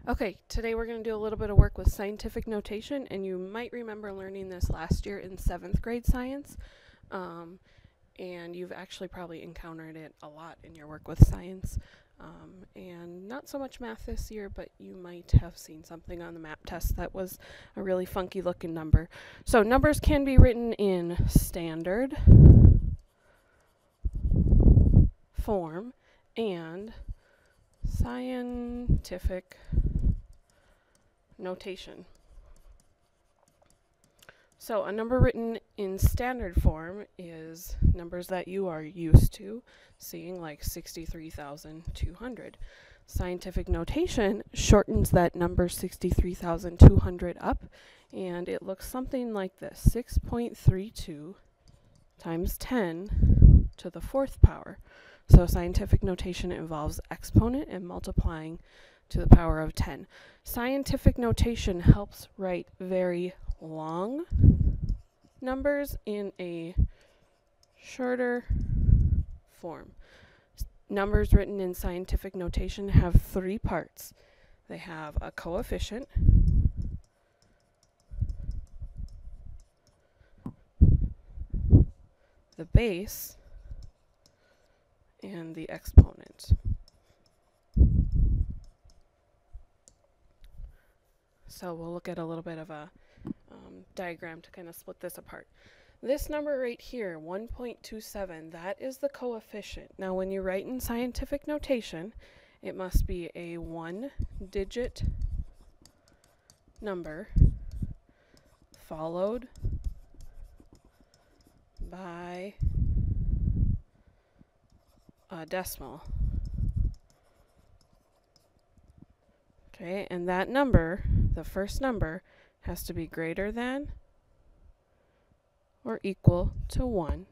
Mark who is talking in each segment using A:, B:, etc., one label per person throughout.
A: Okay, today we're going to do a little bit of work with scientific notation, and you might remember learning this last year in 7th grade science, and you've actually probably encountered it a lot in your work with science, and not so much math this year, but you might have seen something on the map test that was a really funky looking number. So numbers can be written in standard form and scientific notation. So a number written in standard form is numbers that you are used to seeing, like 63,200. Scientific notation shortens that number 63,200 up, and it looks something like this: 6.32 times 10 to the fourth power. So scientific notation involves exponent and multiplying to the power of 10. Scientific notation helps write very long numbers in a shorter form. Numbers written in scientific notation have three parts. They have a coefficient, the base, and the exponent. So we'll look at a little bit of a diagram to kind of split this apart. This number right here, 1.27, that is the coefficient. Now when you write in scientific notation, it must be a one-digit number followed by a decimal. Okay, and that number, the first number, has to be greater than or equal to 1,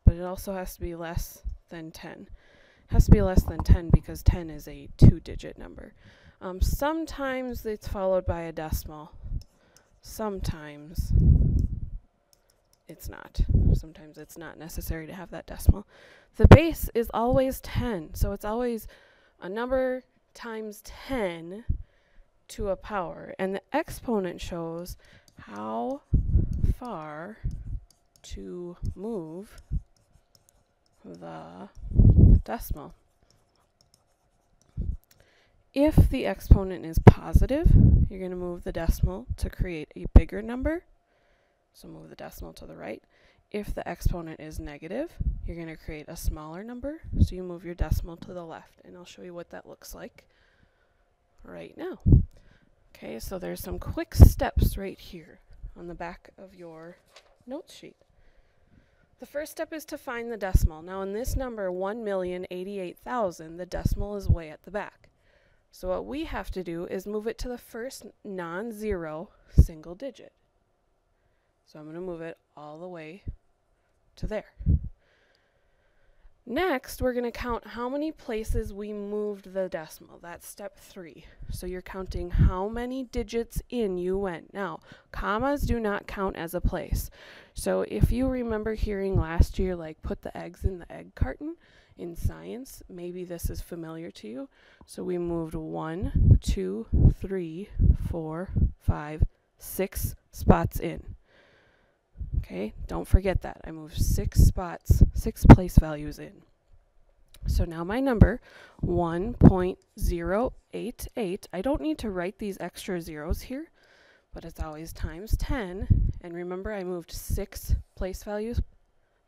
A: but it also has to be less than 10. It has to be less than 10 because 10 is a two-digit number. Sometimes it's followed by a decimal. Sometimes it's not. Sometimes it's not necessary to have that decimal. The base is always 10, so it's always a number times 10 to a power, and the exponent shows how far to move the decimal. If the exponent is positive, you're going to move the decimal to create a bigger number, so move the decimal to the right. If the exponent is negative, you're going to create a smaller number, so you move your decimal to the left, and I'll show you what that looks like right now. Okay, so there's some quick steps right here on the back of your notes sheet. The first step is to find the decimal. Now in this number, 1,088,000, the decimal is way at the back. So what we have to do is move it to the first non-zero single digit. So I'm going to move it all the way to there. Next, we're going to count how many places we moved the decimal. That's step 3. So you're counting how many digits in you went. Now, commas do not count as a place. So if you remember hearing last year, like, put the eggs in the egg carton in science, maybe this is familiar to you. So we moved 1, 2, 3, 4, 5, 6 spots in. Okay, don't forget that. I moved 6 spots, 6 place values in. So now my number, 1.088, I don't need to write these extra zeros here, but it's always times 10. And remember, I moved 6 place values,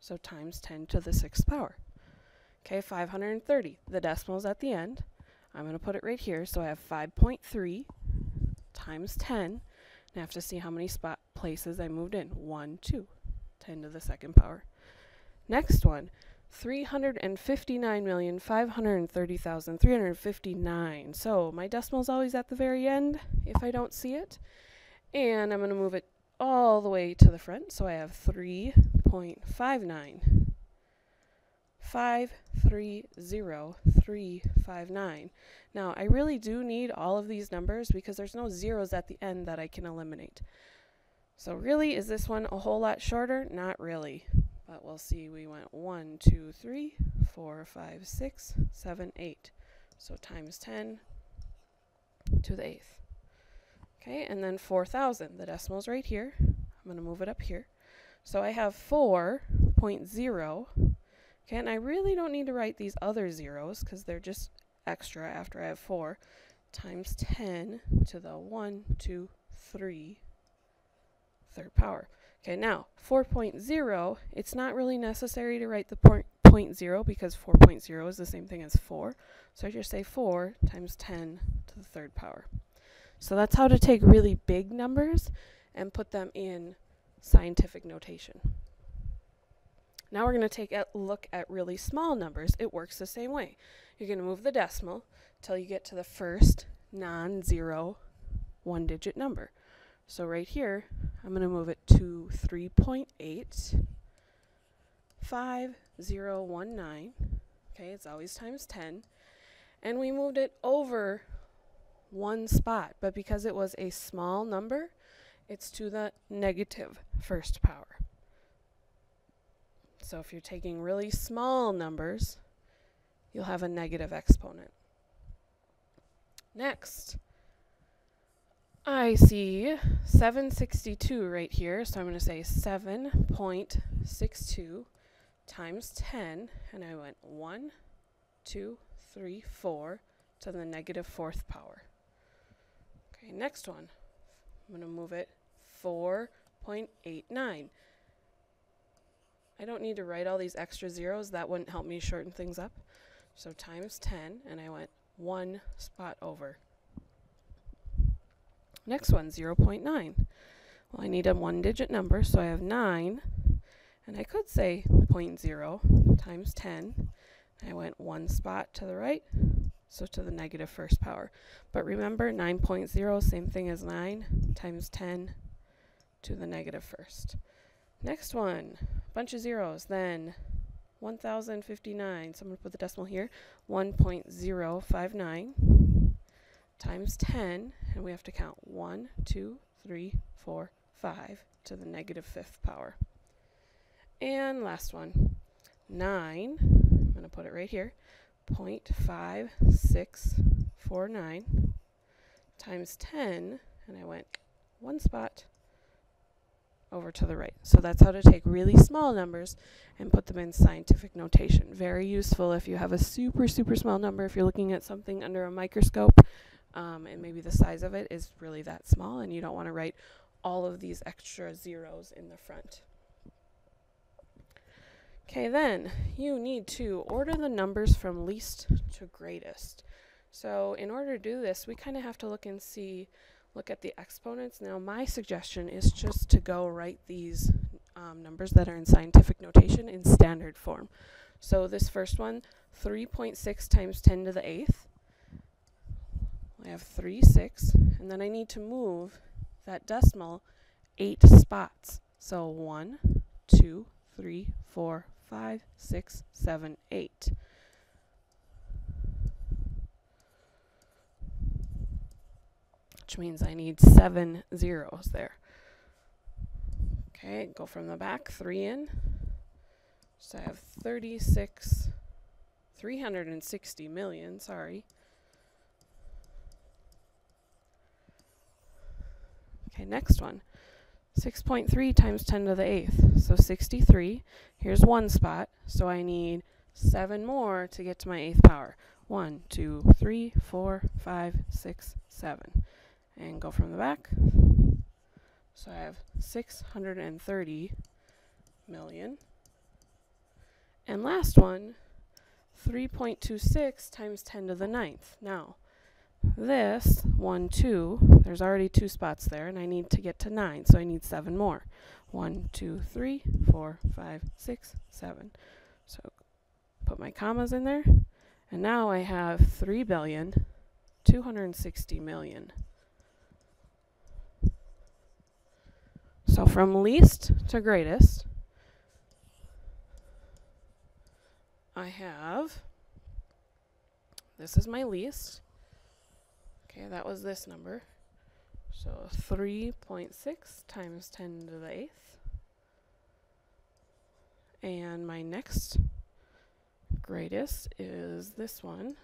A: so times 10 to the 6th power. Okay, 530. The decimal's at the end. I'm going to put it right here, so I have 5.3 times 10. I have to see how many spot places I moved in. 1, 2, 10 to the 2nd power. Next one, 359,530,359. So my decimal's always at the very end if I don't see it. And I'm going to move it all the way to the front. So I have 3.59. 530,359. Now, I really do need all of these numbers because there's no zeros at the end that I can eliminate. So really, is this one a whole lot shorter? Not really. But we'll see. We went 1, 2, 3, 4, 5, 6, 7, 8. So times 10 to the 8th. Okay, and then 4,000. The decimal's right here. I'm going to move it up here. So I have 4.0. Okay, and I really don't need to write these other zeros because they're just extra after I have 4 times 10 to the 1, 2, 3 third power. Okay, now 4.0, it's not really necessary to write the point 0 because 4.0 is the same thing as 4. So I just say 4 times 10 to the third power. So that's how to take really big numbers and put them in scientific notation. Now we're going to take a look at really small numbers. It works the same way. You're going to move the decimal till you get to the first non-zero one-digit number. So right here, I'm going to move it to 3.85019. Okay, it's always times 10. And we moved it over one spot, but because it was a small number, it's to the negative first power. So if you're taking really small numbers, you'll have a negative exponent. Next, I see 762 right here, so I'm going to say 7.62 times 10, and I went 1, 2, 3, 4 to the negative fourth power. Okay, next one, I'm going to move it 4.89. I don't need to write all these extra zeros, that wouldn't help me shorten things up. So times 10, and I went one spot over. Next one, 0.9. Well, I need a one-digit number, so I have 9, and I could say 0.0 times 10. I went one spot to the right, so to the negative first power. But remember, 9.0, same thing as 9 times 10 to the negative first. Next one, bunch of zeros, then 1,059, so I'm going to put the decimal here, 1.059 times 10, and we have to count 1, 2, 3, 4, 5 to the negative fifth power. And last one, 9, I'm going to put it right here, 0.5649 times 10, and I went one spot over to the right. So that's how to take really small numbers and put them in scientific notation. Very useful if you have a super, super small number, if you're looking at something under a microscope, and maybe the size of it is really that small and you don't want to write all of these extra zeros in the front. Okay, then you need to order the numbers from least to greatest. So in order to do this, we kind of have to look at the exponents. Now my suggestion is just to go write these numbers that are in scientific notation in standard form. So this first one, 3.6 times 10 to the 8th. I have 3, 6, and then I need to move that decimal 8 spots. So 1, 2, 3, 4, 5, 6, 7, 8. Which means I need 7 zeros there. Okay, go from the back, 3 in. So I have 360 million, sorry. Okay, next one. 6.3 times 10 to the 8th. So 63. Here's one spot, so I need 7 more to get to my 8th power. 1, 2, 3, 4, 5, 6, 7. And go from the back. So I have 630 million. And last one, 3.26 times 10 to the 9th. Now, this 1, 2, there's already 2 spots there, and I need to get to 9, so I need 7 more. 1, 2, 3, 4, 5, 6, 7. So put my commas in there, and now I have 3,260,000,000. So from least to greatest, I have, this is my least. Okay, that was this number. So 3.6 times 10 to the 8th. And my next greatest is this one.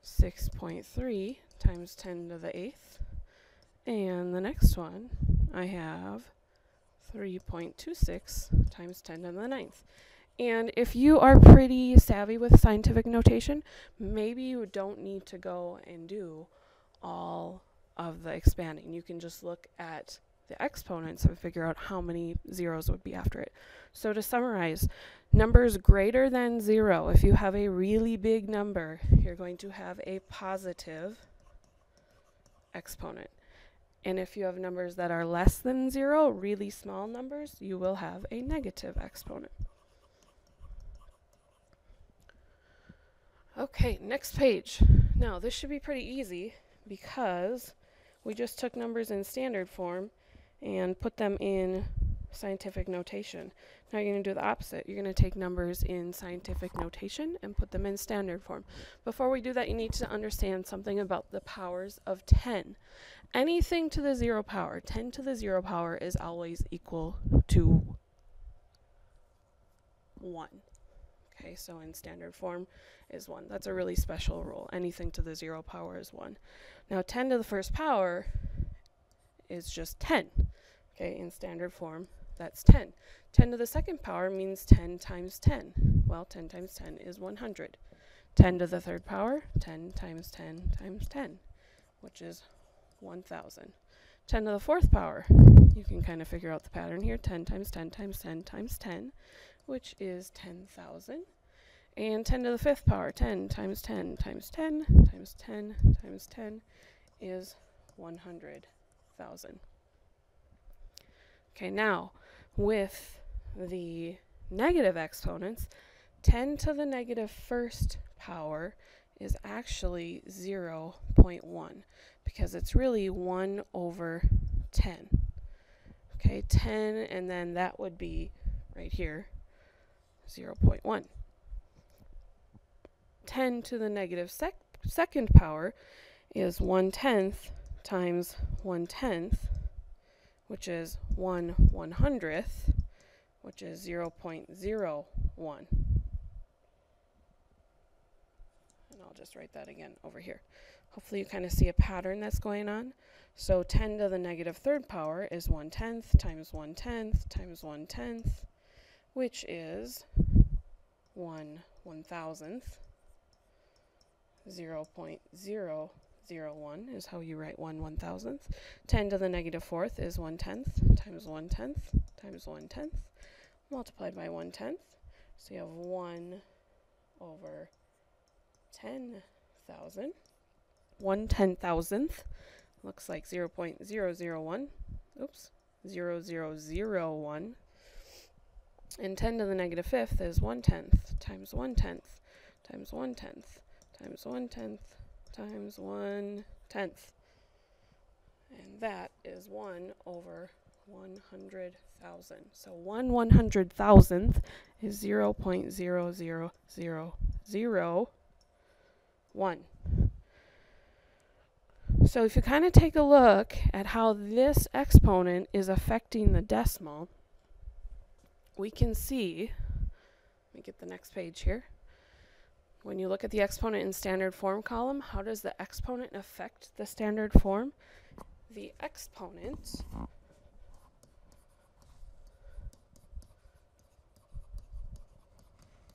A: 6.3 times 10 to the 8th. And the next one, I have 3.26 times 10 to the 9th. And if you are pretty savvy with scientific notation, maybe you don't need to go and do all of the expanding. You can just look at the exponents and figure out how many zeros would be after it. So to summarize, numbers greater than 0, if you have a really big number, you're going to have a positive exponent. And if you have numbers that are less than 0, really small numbers, you will have a negative exponent. Okay, next page. Now this should be pretty easy because we just took numbers in standard form and put them in scientific notation. Now you're going to do the opposite. You're going to take numbers in scientific notation and put them in standard form. Before we do that, you need to understand something about the powers of 10. Anything to the 0 power, 10 to the 0 power is always equal to 1. Okay, so in standard form is 1. That's a really special rule. Anything to the 0 power is 1. Now 10 to the first power is just 10. Okay, in standard form, that's 10. 10 to the second power means 10 times 10. Well, 10 times 10 is 100. 10 to the third power, 10 times 10 times 10, which is 1,000. 10 to the fourth power, you can kind of figure out the pattern here. 10 times 10 times 10 times 10, which is 10,000. And 10 to the fifth power, 10 times 10 times 10 times 10 times 10 is 100,000. Okay, now with the negative exponents, 10 to the negative first power is actually 0.1 because it's really 1 over 10. Okay, 10, and then that would be right here, 0.1. 10 to the negative second power is 1/10 times 1/10, which is 1/100th, which is 0.01. And I'll just write that again over here. Hopefully you kind of see a pattern that's going on. So 10 to the negative third power is 1/10 times 1/10 times 1/10, which is 1/1000th. 0.001 is how you write 1/1000th. 10 to the negative fourth is 1/10 times 1/10 times 1/10 multiplied by 1/10. So you have 1 over 10,000. 1/10,000th looks like 0.001. Oops, 0001. And 10 to the negative fifth is 1/10 times 1/10 times 1/10 times 1/10 times 1/10. And that is 1 over 100,000. So 1/100,000th is 0.00001. So if you kind of take a look at how this exponent is affecting the decimal, we can see, let me get the next page here. When you look at the exponent in standard form column, how does the exponent affect the standard form? The exponent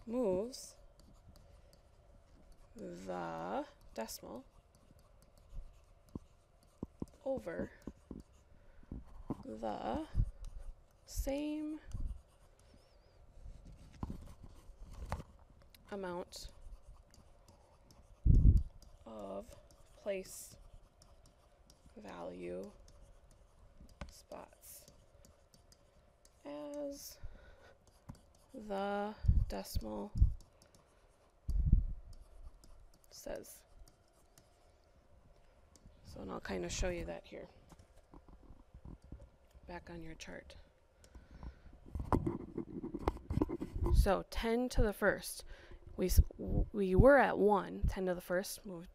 A: moves the decimal over the same amount of place value spots as the decimal says. So, and I'll kind of show you that here, back on your chart. So 10 to the first, we were at 1. 10 to the first moved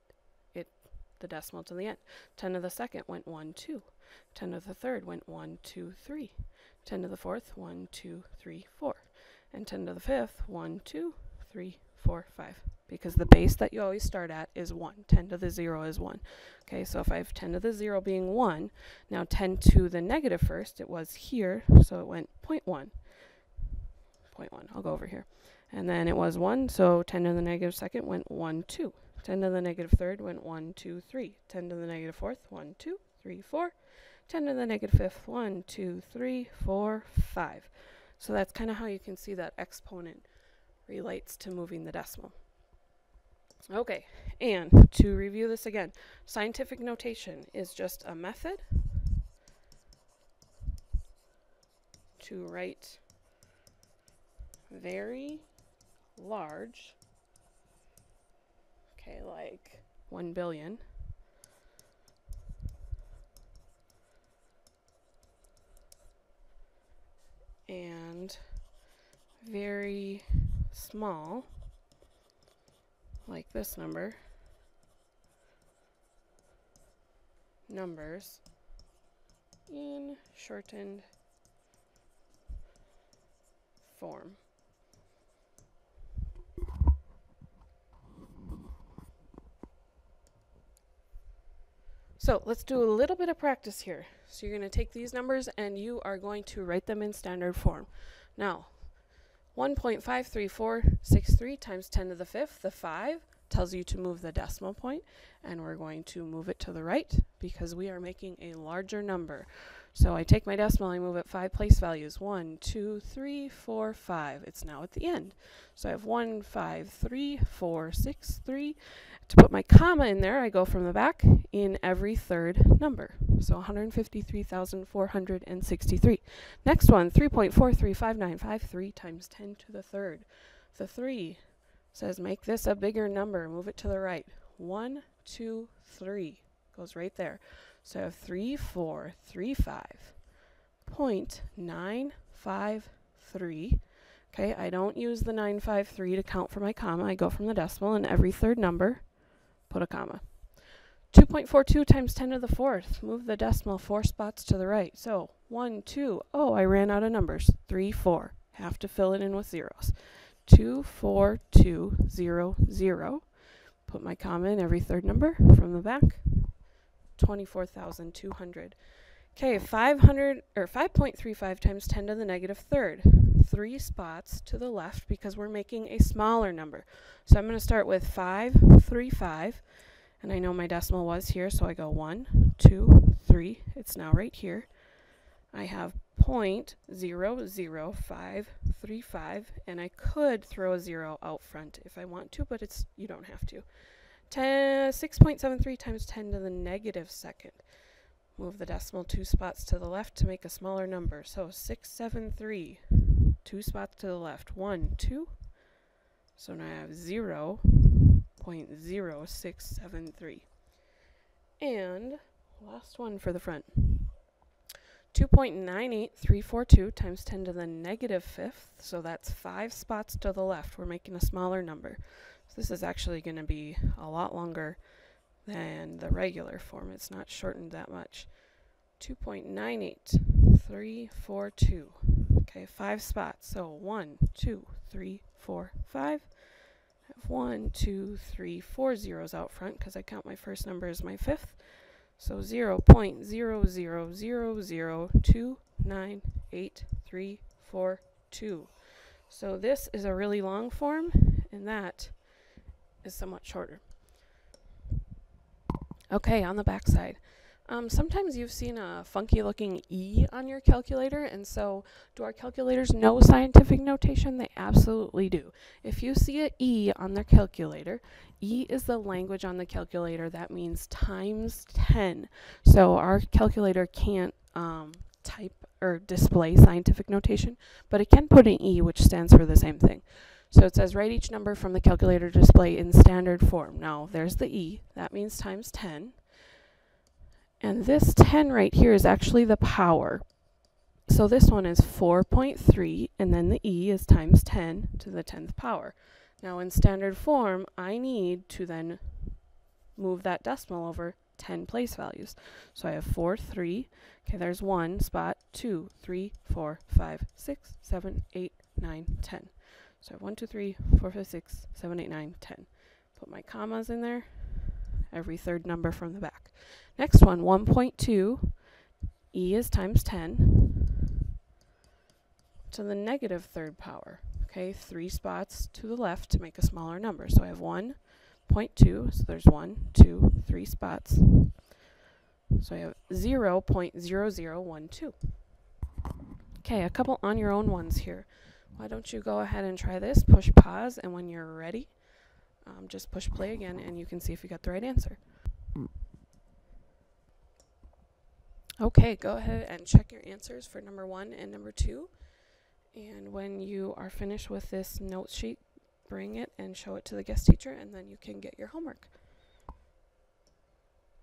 A: the decimal to the end. 10 to the second went 1, 2. 10 to the third went 1, 2, 3. 10 to the fourth, 1, 2, 3, 4. And 10 to the fifth, 1, 2, 3, 4, 5. Because the base that you always start at is 1. 10 to the 0 is 1. Okay, so if I have 10 to the 0 being 1, now 10 to the negative first, it was here, so it went 0.1. 0.1, I'll go over here. And then it was 1, so 10 to the negative second went 1, 2. 10 to the negative third went 1, 2, 3. 10 to the negative fourth, 1, 2, 3, 4. 10 to the negative fifth, 1, 2, 3, 4, 5. So that's kind of how you can see that exponent relates to moving the decimal. Okay, and to review this again, scientific notation is just a method to write very large, okay, like 1 billion, and very small, like this number, numbers in shortened form. So let's do a little bit of practice here. So you're going to take these numbers and you are going to write them in standard form. Now, 1.53463 times 10 to the fifth, the 5, tells you to move the decimal point, and we're going to move it to the right because we are making a larger number. So I take my decimal, I move it 5 place values, 1, 2, 3, 4, 5. It's now at the end. So I have 1, 5, 3, 4, 6, 3. To put my comma in there, I go from the back in every third number. So 153,463. Next one, 3.435953 times 10 to the third. The 3 says make this a bigger number. Move it to the right. 1, 2, 3. Goes right there. So I have 3435.953. Okay, I don't use the 953 to count for my comma. I go from the decimal and every third number, put a comma. 2.42 times 10 to the fourth. Move the decimal 4 spots to the right. So 1, 2. Oh, I ran out of numbers. 3, 4. Have to fill it in with zeros. 2, 4, 2, 0, 0. Put my comma in every third number from the back. 24,200. Okay, 5.35 times 10 to the negative third. 3 spots to the left because we're making a smaller number. So I'm going to start with 535, and I know my decimal was here, so I go 1, 2, 3. It's now right here. I have 0.00535, and I could throw a 0 out front if I want to, but you don't have to. 6.73 times 10 to the negative second. Move the decimal 2 spots to the left to make a smaller number. So 673, 2 spots to the left. 1, 2. So now I have 0.0673. And last one for the front. 2.98342 times 10 to the negative fifth. So that's 5 spots to the left. We're making a smaller number. So this is actually going to be a lot longer than the regular form. It's not shortened that much. 2.98342. Okay, 5 spots. So 1, 2, 3, 4, 5. I have 1, 2, 3, 4 zeros out front because I count my first number as my fifth. So 0.00002983442. So this is a really long form, and that is somewhat shorter. Okay, on the back side. Sometimes you've seen a funky looking E on your calculator, and so do our calculators know scientific notation? They absolutely do. If you see an E on their calculator, E is the language on the calculator. That means times 10. So our calculator can't type or display scientific notation, but it can put an E, which stands for the same thing. So it says write each number from the calculator display in standard form. Now there's the E, that means times 10. And this 10 right here is actually the power. So this one is 4.3, and then the E is times 10 to the 10th power. Now in standard form, I need to then move that decimal over 10 place values. So I have 4, 3. Okay, there's 1 spot, 2, 3, 4, 5, 6, 7, 8, 9, 10. So I have 1, 2, 3, 4, 5, 6, 7, 8, 9, 10. Put my commas in there, every third number from the back. Next one, 1.2, e is times 10 to the negative third power. Okay, 3 spots to the left to make a smaller number. So I have 1.2, so there's 1, 2, 3 spots. So I have 0.0012. Okay, a couple on your own ones here. Why don't you go ahead and try this, push pause, and when you're ready, just push play again and you can see if you got the right answer. Okay, go ahead and check your answers for number 1 and number 2. And when you are finished with this note sheet, bring it and show it to the guest teacher, and then you can get your homework.